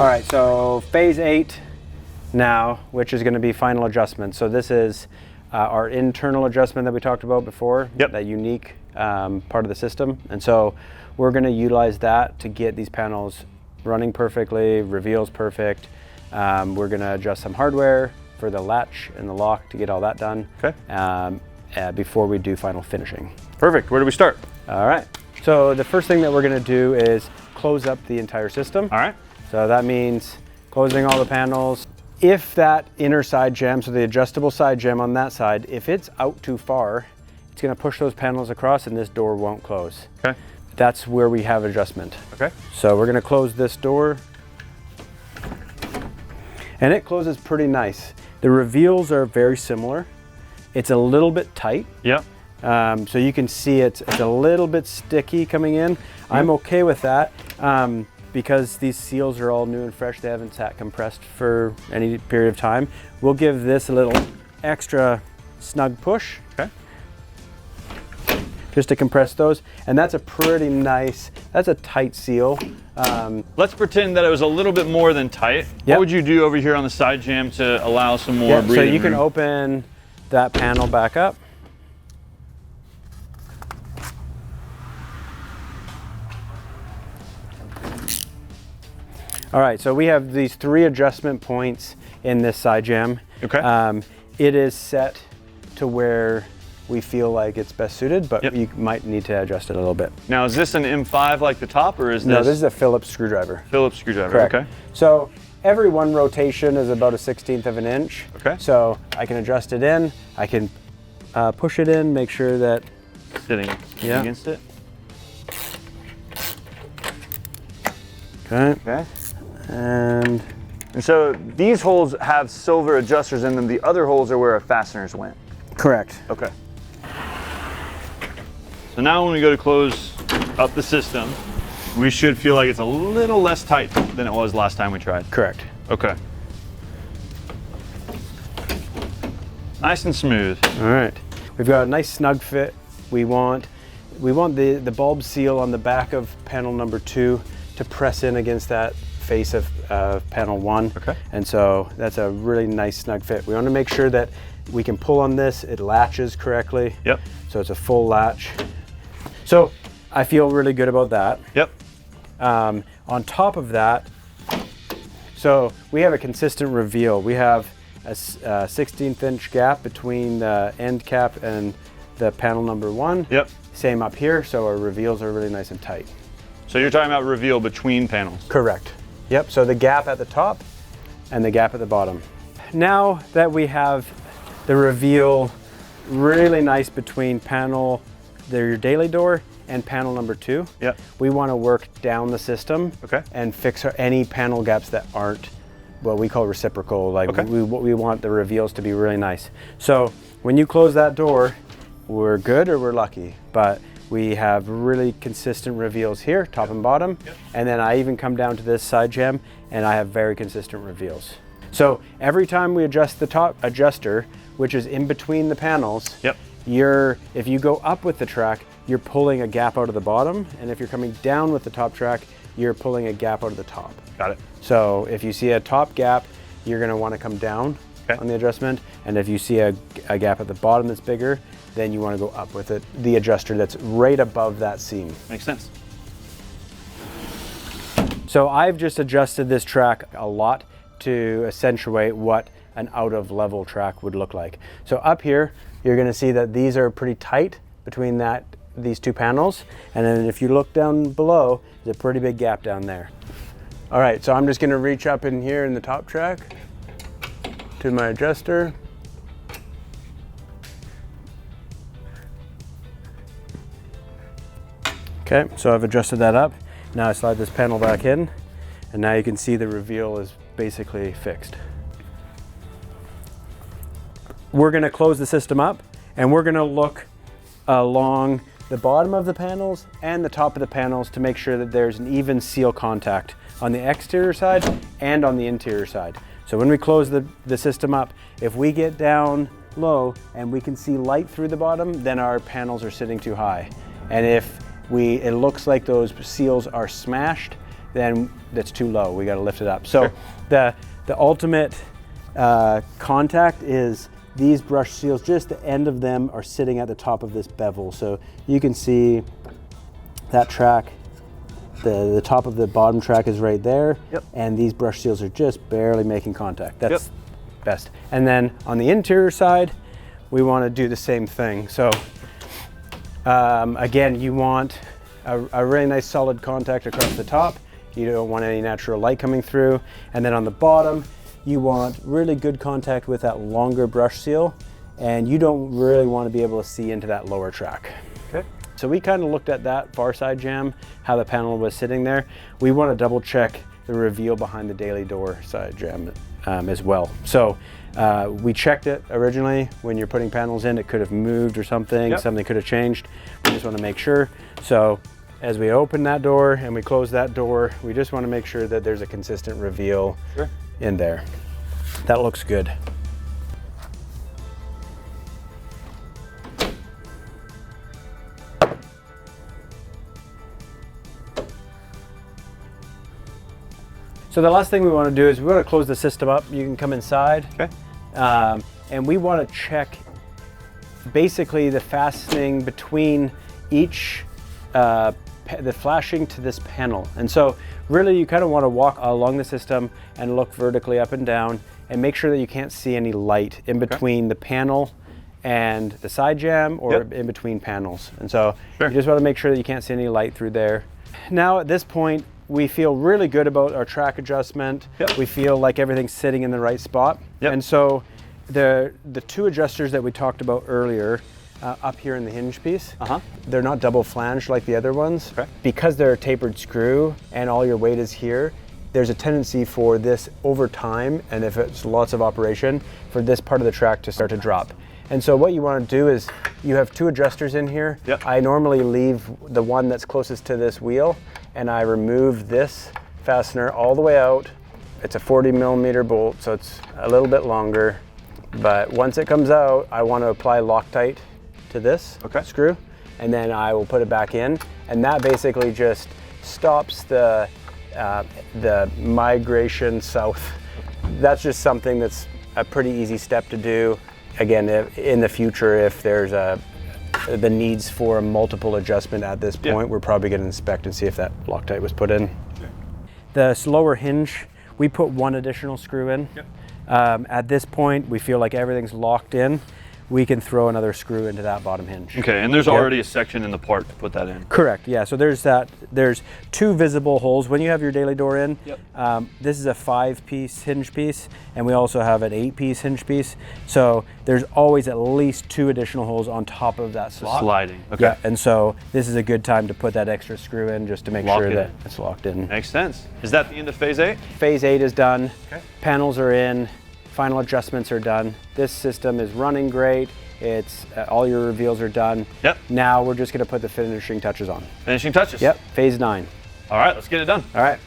All right, so phase 8 now, which is going to be final adjustment. So this is our internal adjustment that we talked about before, that unique part of the system. And so we're going to utilize that to get these panels running perfectly, reveals perfect. We're going to adjust some hardware for the latch and the lock to get all that done before we do final finishing. Perfect. Where do we start? All right. So the first thing that we're going to do is close up the entire system. All right. So that means closing all the panels. If that inner side jamb, so the adjustable side jamb on that side, if it's out too far, it's going to push those panels across and this door won't close. Okay. That's where we have adjustment. Okay. So we're going to close this door. And it closes pretty nice. The reveals are very similar. It's a little bit tight. Yep. So you can see it's a little bit sticky coming in. I'm okay with that because these seals are all new and fresh. They haven't sat compressed for any period of time. We'll give this a little extra snug push. Okay. Just to compress those. And that's a pretty nice, that's a tight seal. Let's pretend that it was a little bit more than tight. What would you do over here on the side jamb to allow some more breathing so you can room? open that panel back up. All right, so we have these 3 adjustment points in this side jamb. Okay. It is set to where we feel like it's best suited, but you might need to adjust it a little bit. Now, is this an M5 like the top, or is this? No, this is a Phillips screwdriver. Phillips screwdriver. Correct. Okay. So every one rotation is about a 1/16 of an inch. Okay. So I can adjust it in. I can push it in, make sure that Sitting against it. Okay. Okay. And so these holes have silver adjusters in them. The other holes are where our fasteners went. correct. Okay. So now when we go to close up the system, we should feel like it's a little less tight than it was last time we tried. Correct. Okay. Nice and smooth. All right. We've got a nice snug fit. We want the bulb seal on the back of panel number 2 to press in against that face of panel 1. Okay. And so that's a really nice snug fit. We want to make sure that we can pull on this, it latches correctly. Yep. So it's a full latch. So I feel really good about that. Yep. On top of that, so we have a consistent reveal. We have a 16th inch gap between the end cap and the panel number 1. Yep. Same up here, so our reveals are really nice and tight. So you're talking about reveal between panels. Correct. Yep, so the gap at the top and the gap at the bottom. Now that we have the reveal really nice between panel, your daily door, and panel number 2, Yep. we want to work down the system and fix any panel gaps that aren't what we call reciprocal. Like we want the reveals to be really nice. So when you close that door, we're good or we're lucky, but we have really consistent reveals here, top and bottom. And then I even come down to this side jamb and I have very consistent reveals. So every time we adjust the top adjuster, which is in between the panels, if you go up with the track, you're pulling a gap out of the bottom. And if you're coming down with the top track, you're pulling a gap out of the top. Got it. So if you see a top gap, you're gonna wanna come down on the adjustment. And if you see a gap at the bottom that's bigger, then you wanna go up with it, the adjuster that's right above that seam. Makes sense. So I've just adjusted this track a lot to accentuate what an out of level track would look like. So up here, you're gonna see that these are pretty tight between these 2 panels. And then if you look down below, there's a pretty big gap down there. All right, so I'm just gonna reach up in here in the top track to my adjuster. Okay, so I've adjusted that up. Now I slide this panel back in, and now you can see the reveal is basically fixed. We're gonna close the system up, and we're gonna look along the bottom of the panels and the top of the panels to make sure that there's an even seal contact on the exterior side and on the interior side. So when we close the system up, if we get down low and we can see light through the bottom, then our panels are sitting too high. And if it looks like those seals are smashed, then that's too low. We got to lift it up. So the ultimate contact is these brush seals, just the end of them are sitting at the top of this bevel. So you can see that track, the top of the bottom track is right there. And these brush seals are just barely making contact. That's best. And then on the interior side, we want to do the same thing. So again, you want a really nice solid contact across the top. You don't want any natural light coming through. And then on the bottom, you want really good contact with that longer brush seal, and you don't really want to be able to see into that lower track. Okay. So we kind of looked at that far side jamb, how the panel was sitting there. We want to double check the reveal behind the daily door side jamb as well. So we checked it originally. When you're putting panels in, it could have moved or something, something could have changed. We just want to make sure. So as we open that door and we close that door, we just want to make sure that there's a consistent reveal in there. That looks good. So the last thing we want to do is we want to close the system up. You can come inside. And we want to check basically the fastening between each the flashing to this panel. And so really you kind of want to walk along the system and look vertically up and down and make sure that you can't see any light in between the panel and the side jamb or in between panels. And so you just want to make sure that you can't see any light through there. Now at this point, we feel really good about our track adjustment. We feel like everything's sitting in the right spot. And so the two adjusters that we talked about earlier, up here in the hinge piece, they're not double flanged like the other ones. Because they're a tapered screw and all your weight is here, there's a tendency for this over time, and if it's lots of operation, for this part of the track to start to drop. And so what you want to do is, you have two adjusters in here. I normally leave the one that's closest to this wheel, and I remove this fastener all the way out. It's a 40mm bolt, so it's a little bit longer. But once it comes out, I want to apply Loctite to this screw, and then I will put it back in, and that basically just stops the migration south. That's just something that's a pretty easy step to do. Again, in the future, if there's the needs for a multiple adjustment at this point, we're probably going to inspect and see if that Loctite was put in. The lower hinge, we put one additional screw in. At this point, we feel like everything's locked in. We can throw another screw into that bottom hinge. Okay, and there's already a section in the part to put that in. Correct, yeah, so there's two visible holes when you have your daily door in. This is a 5-piece hinge piece, and we also have an 8-piece hinge piece. So there's always at least 2 additional holes on top of that slot. Sliding, Yeah, and so this is a good time to put that extra screw in just to make sure that it's locked in. Makes sense. Is that the end of phase 8? Phase 8 is done, panels are in, final adjustments are done. This system is running great. It's all your reveals are done. Now we're just going to put the finishing touches on. Finishing touches. Phase 9. All right, let's get it done. All right.